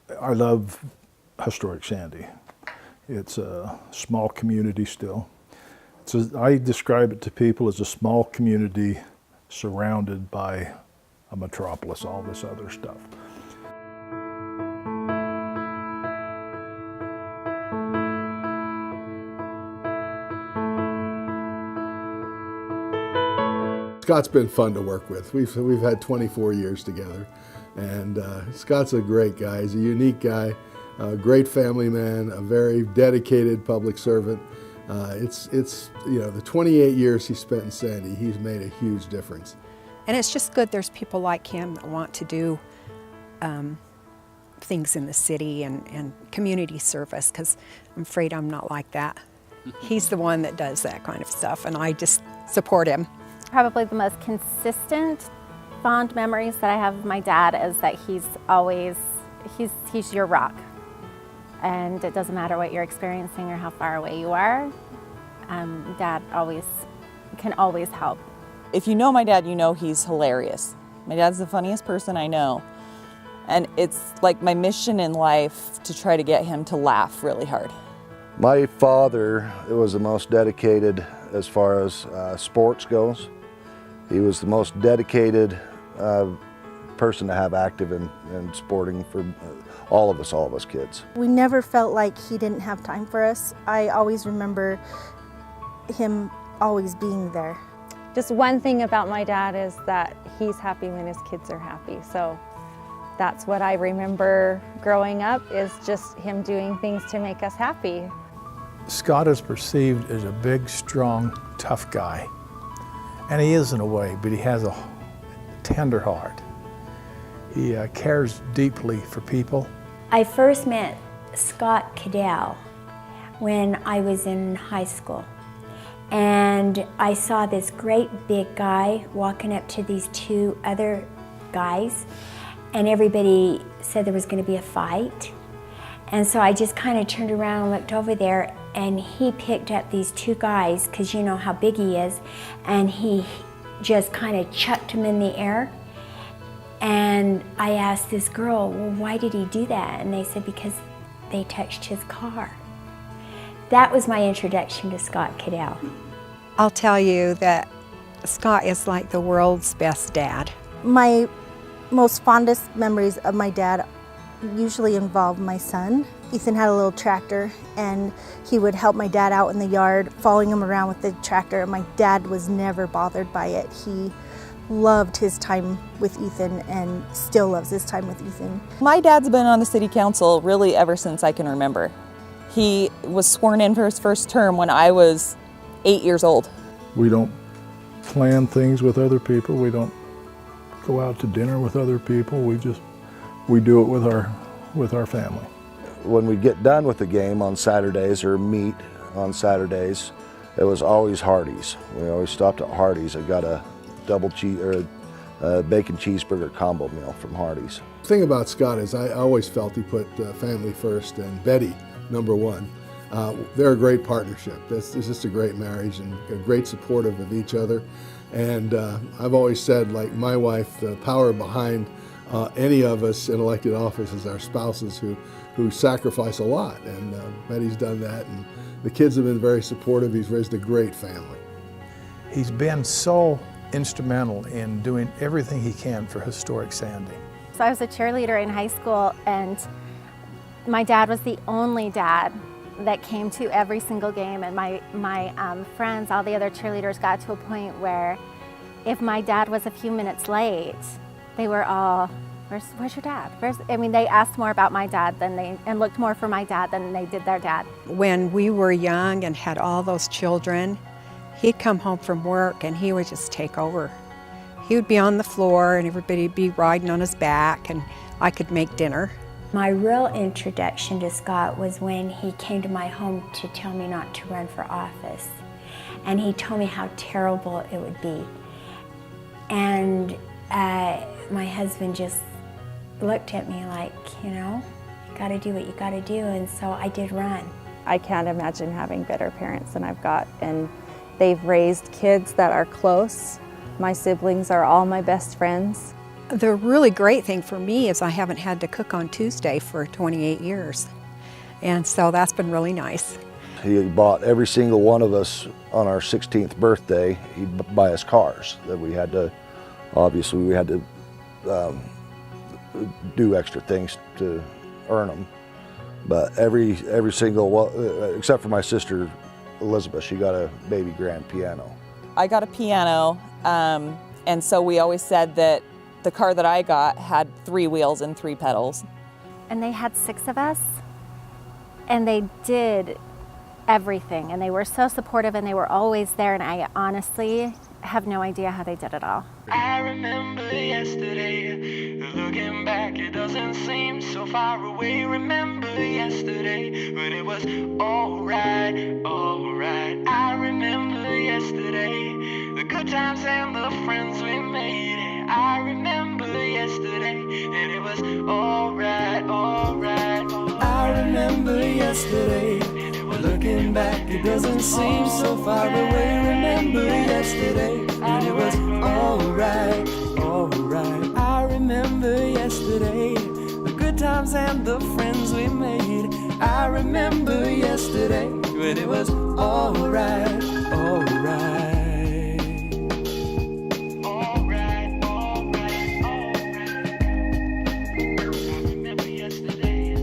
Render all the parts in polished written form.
I love historic Sandy. It's a small community still. I describe it to people as a small community surrounded by a metropolis, all this other stuff. Scott's been fun to work with. We've had 24 years together, and Scott's a great guy. He's a unique guy, a great family man, a very dedicated public servant. It's the 28 years he spent in Sandy, he's made a huge difference. And it's just good there's people like him that want to do things in the city and community service, because I'm afraid I'm not like that. He's the one that does that kind of stuff, and I just support him. Probably the most consistent, fond memories that I have of my dad is that he's your rock. And it doesn't matter what you're experiencing or how far away you are, Dad can always help. If you know my dad, you know he's hilarious. My dad's the funniest person I know. And it's like my mission in life to try to get him to laugh really hard. My father was the most dedicated as far as sports goes. He was the most dedicated person to have active in sporting for all of us kids. We never felt like he didn't have time for us. I always remember him always being there. Just one thing about my dad is that he's happy when his kids are happy. So that's what I remember growing up, is just him doing things to make us happy. Scott is perceived as a big, strong, tough guy. And he is in a way, but he has a tender heart. He cares deeply for people. I first met Scott Cowdell when I was in high school. And I saw this great big guy walking up to these two other guys, and everybody said there was going to be a fight. And so I just kind of turned around and looked over there, and he picked up these two guys, because you know how big he is, and he just kind of chucked them in the air. And I asked this girl, well, why did he do that? And they said, because they touched his car. That was my introduction to Scott Cowdell. I'll tell you that Scott is like the world's best dad. My most fondest memories of my dad usually involve my son. Ethan had a little tractor, and he would help my dad out in the yard, following him around with the tractor. My dad was never bothered by it. He loved his time with Ethan and still loves his time with Ethan. My dad's been on the city council really ever since I can remember. He was sworn in for his first term when I was 8 years old. We don't plan things with other people. We don't go out to dinner with other people. We do it with our family. When we get done with the game on Saturdays or meet on Saturdays, it was always Hardee's. We always stopped at Hardee's. I got a double cheese or a bacon cheeseburger combo meal from Hardee's. The thing about Scott is I always felt he put family first, and Betty, number one. They're a great partnership. It's just a great marriage, and a great supportive of each other. And I've always said, like my wife, the power behind any of us in elected office is our spouses who sacrifice a lot. And Betty's done that, and the kids have been very supportive. He's raised a great family. He's been so instrumental in doing everything he can for historic Sandy. So I was a cheerleader in high school, and my dad was the only dad that came to every single game, and my friends, all the other cheerleaders, got to a point where if my dad was a few minutes late, they were all, where's your dad? They asked more about my dad and looked more for my dad than they did their dad. When we were young and had all those children, he'd come home from work and he would just take over. He would be on the floor and everybody would be riding on his back, and I could make dinner. My real introduction to Scott was when he came to my home to tell me not to run for office. And he told me how terrible it would be. And my husband just looked at me like, you gotta do what you gotta do, and so I did run. I can't imagine having better parents than I've got, and they've raised kids that are close. My siblings are all my best friends. The really great thing for me is I haven't had to cook on Tuesday for 28 years. And so that's been really nice. He bought every single one of us on our 16th birthday. He'd buy us cars that we had to, obviously we had to do extra things to earn them. But every single, well, except for my sister Elizabeth, she got a baby grand piano. I got a piano, and so we always said that the car that I got had 3 wheels and 3 pedals. And they had 6 of us, and they did everything, and they were so supportive, and they were always there, and I honestly have no idea how they did it all. I remember yesterday, looking back, it doesn't seem so far away. Remember yesterday, when it was alright, alright. I remember yesterday, the good times and the friends we made. I remember yesterday, and it was alright, alright. I remember yesterday, looking back, it doesn't seem so far away. Remember yesterday, and it was alright, alright. I remember yesterday, the good times and the friends we made. I remember yesterday, when it was alright, alright. Alright, alright, alright. I remember yesterday.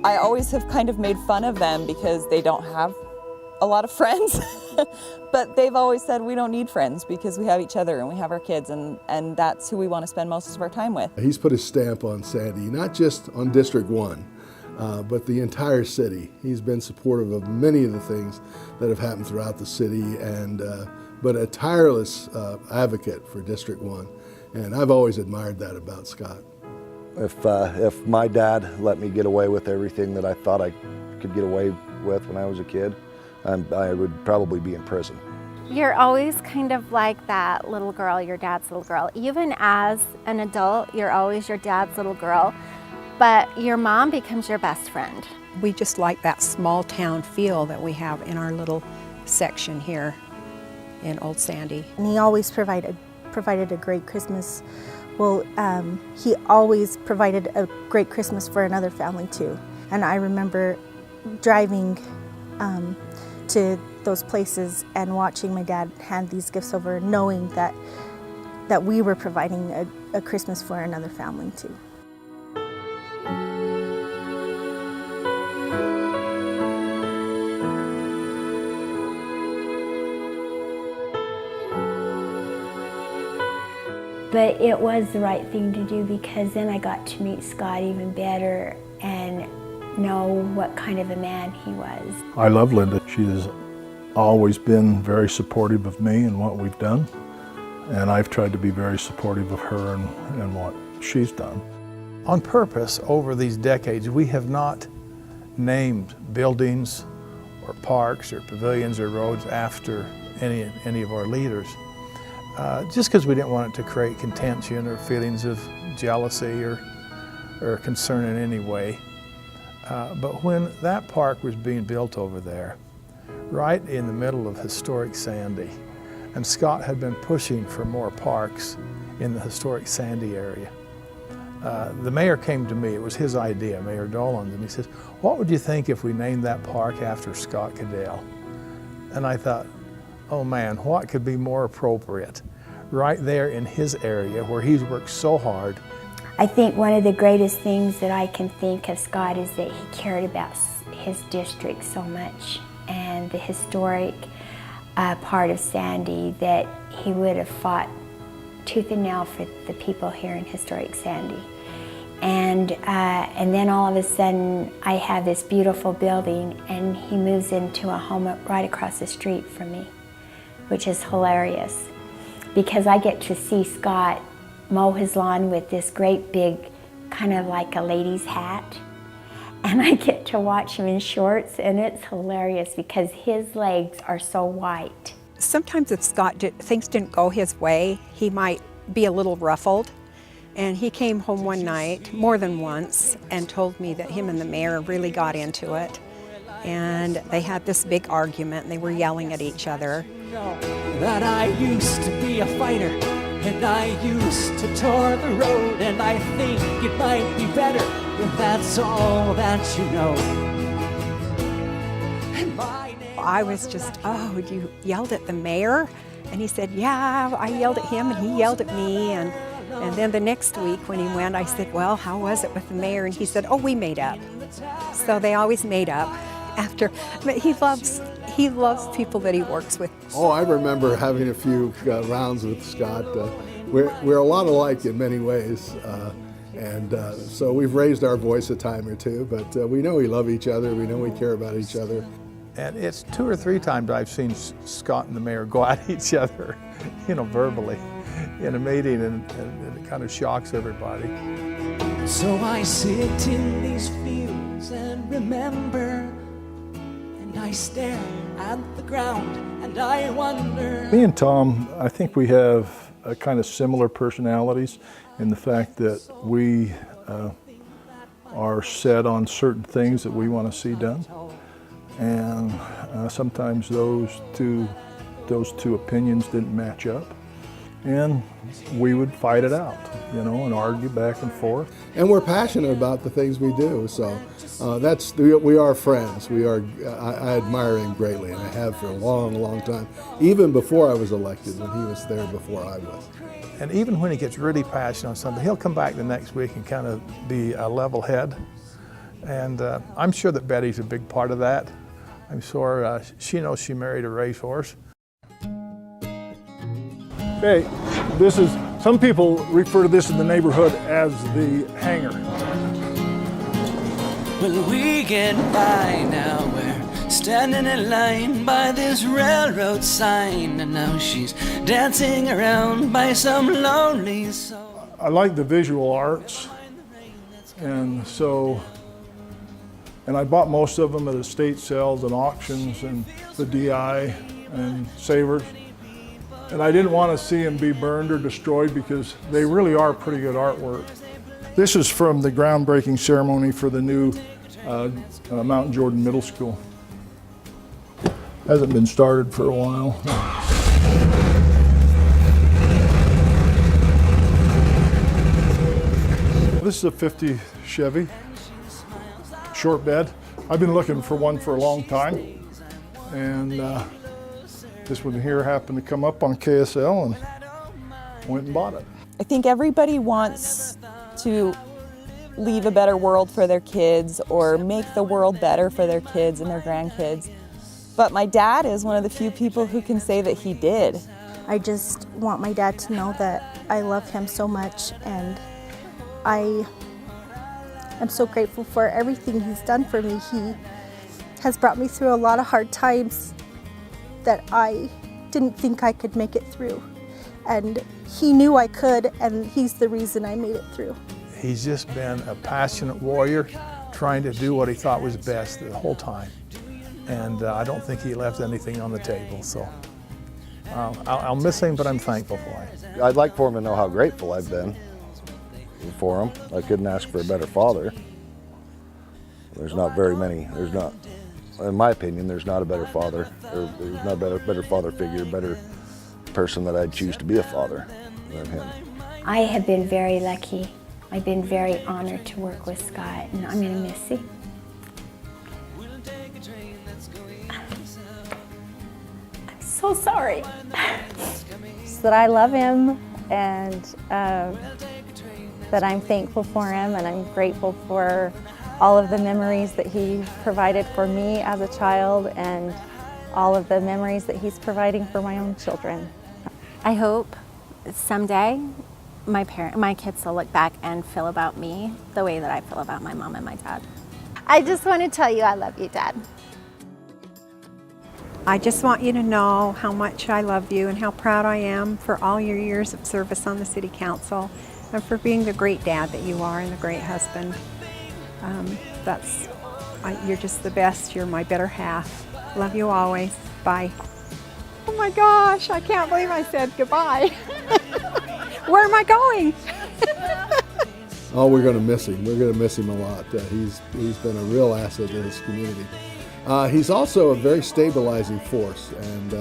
I always have kind of made fun of them because they don't have a lot of friends, but they've always said we don't need friends because we have each other and we have our kids, and that's who we want to spend most of our time with. He's put his stamp on Sandy, not just on District 1, but the entire city. He's been supportive of many of the things that have happened throughout the city, and but a tireless advocate for District 1. And I've always admired that about Scott. If my dad let me get away with everything that I thought I could get away with when I was a kid, I would probably be in prison. You're always kind of like that little girl, your dad's little girl. Even as an adult, you're always your dad's little girl, but your mom becomes your best friend. We just like that small town feel that we have in our little section here in Old Sandy. And he always provided a great Christmas. Well, he always provided a great Christmas for another family too. And I remember driving to those places and watching my dad hand these gifts over, knowing that we were providing a Christmas for another family too. But it was the right thing to do because then I got to meet Scott even better and know what kind of a man he was. I love Linda. She has always been very supportive of me and what we've done, and I've tried to be very supportive of her and what she's done. On purpose, over these decades, we have not named buildings or parks or pavilions or roads after any of our leaders. Just because we didn't want it to create contention or feelings of jealousy or concern in any way. But when that park was being built over there, right in the middle of historic Sandy, and Scott had been pushing for more parks in the historic Sandy area, the mayor came to me. It was his idea, Mayor Dolan's, and he says, "What would you think if we named that park after Scott Cowdell?" And I thought, oh man, what could be more appropriate right there in his area where he's worked so hard. I think one of the greatest things that I can think of Scott is that he cared about his district so much and the historic part of Sandy, that he would have fought tooth and nail for the people here in historic Sandy. And then all of a sudden I have this beautiful building and he moves into a home right across the street from me, which is hilarious because I get to see Scott mow his lawn with this great big, kind of like a lady's hat. And I get to watch him in shorts, and it's hilarious because his legs are so white. Sometimes if things didn't go his way, he might be a little ruffled, And he came home one night, more than once, and told me that him and the mayor really got into it. And they had this big argument, and they were yelling at each other. That I used to be a fighter, and I used to tour the road, and I think it might be better if that's all that you know. I was just, oh, you yelled at the mayor? And he said, yeah, I yelled at him and he yelled at me. And then the next week when he went, I said, well, how was it with the mayor? And he said, oh, we made up. So they always made up after, but he loves people that he works with. Oh, I remember having a few rounds with Scott. We're a lot alike in many ways. So we've raised our voice a time or two, but we know we love each other, we know we care about each other. And it's 2 or 3 times I've seen Scott and the mayor go at each other, verbally in a meeting, and it kind of shocks everybody. So I sit in these fields and remember, and I stare at the ground and I wonder. Me and Tom, I think we have kind of similar personalities in the fact that we are set on certain things that we want to see done. And sometimes those two opinions didn't match up, and we would fight it out, and argue back and forth. And we're passionate about the things we do, so we are friends. I admire him greatly, and I have for a long, long time, even before I was elected, when he was there before I was. And even when he gets really passionate on something, he'll come back the next week and kind of be a level head. And I'm sure that Betty's a big part of that. I'm sure she knows she married a racehorse. Hey, some people refer to this in the neighborhood as the hangar. Well, we get by now, we're standing in line by this railroad sign, and now she's dancing around by some lonely soul. I like the visual arts, and I bought most of them at estate sales and auctions and the DI and Savers. And I didn't want to see them be burned or destroyed because they really are pretty good artwork. This is from the groundbreaking ceremony for the new Mount Jordan Middle School. Hasn't been started for a while. This is a 50 Chevy. Short bed. I've been looking for one for a long time, and this one here happened to come up on KSL and went and bought it. I think everybody wants to leave a better world for their kids or make the world better for their kids and their grandkids. But my dad is one of the few people who can say that he did. I just want my dad to know that I love him so much, and I'm so grateful for everything he's done for me. He has brought me through a lot of hard times that I didn't think I could make it through. And he knew I could, and he's the reason I made it through. He's just been a passionate warrior trying to do what he thought was best the whole time. And I don't think he left anything on the table. So I'll miss him, but I'm thankful for him. I'd like for him to know how grateful I've been for him. I couldn't ask for a better father. There's not very many. In my opinion, there's not a better father, or there's not a better father figure, better person that I'd choose to be a father than him. I have been very lucky. I've been very honored to work with Scott, and I'm going to miss him. I'm so sorry. Just that I love him, and that I'm thankful for him, and I'm grateful for all of the memories that he provided for me as a child and all of the memories that he's providing for my own children. I hope someday my kids will look back and feel about me the way that I feel about my mom and my dad. I just want to tell you I love you, Dad. I just want you to know how much I love you and how proud I am for all your years of service on the City Council and for being the great dad that you are and the great husband. You're just the best. You're my better half. Love you always. Bye. Oh my gosh, I can't believe I said goodbye. Where am I going? Oh, we're going to miss him. We're going to miss him a lot. He's been a real asset to this community. He's also a very stabilizing force, and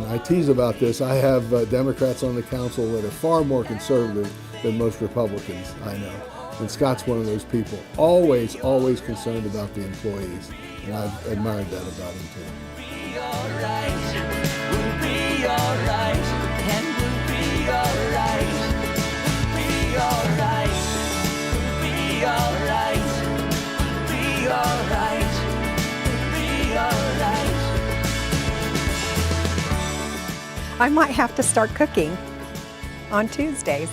I tease about this. I have Democrats on the council that are far more conservative than most Republicans I know. And Scott's one of those people, always concerned about the employees. And I've admired that about him too. We'll be alright, we'll be alright, and we'll be alright, we'll be alright, we'll be alright, we'll be alright, we'll be alright. I might have to start cooking on Tuesdays.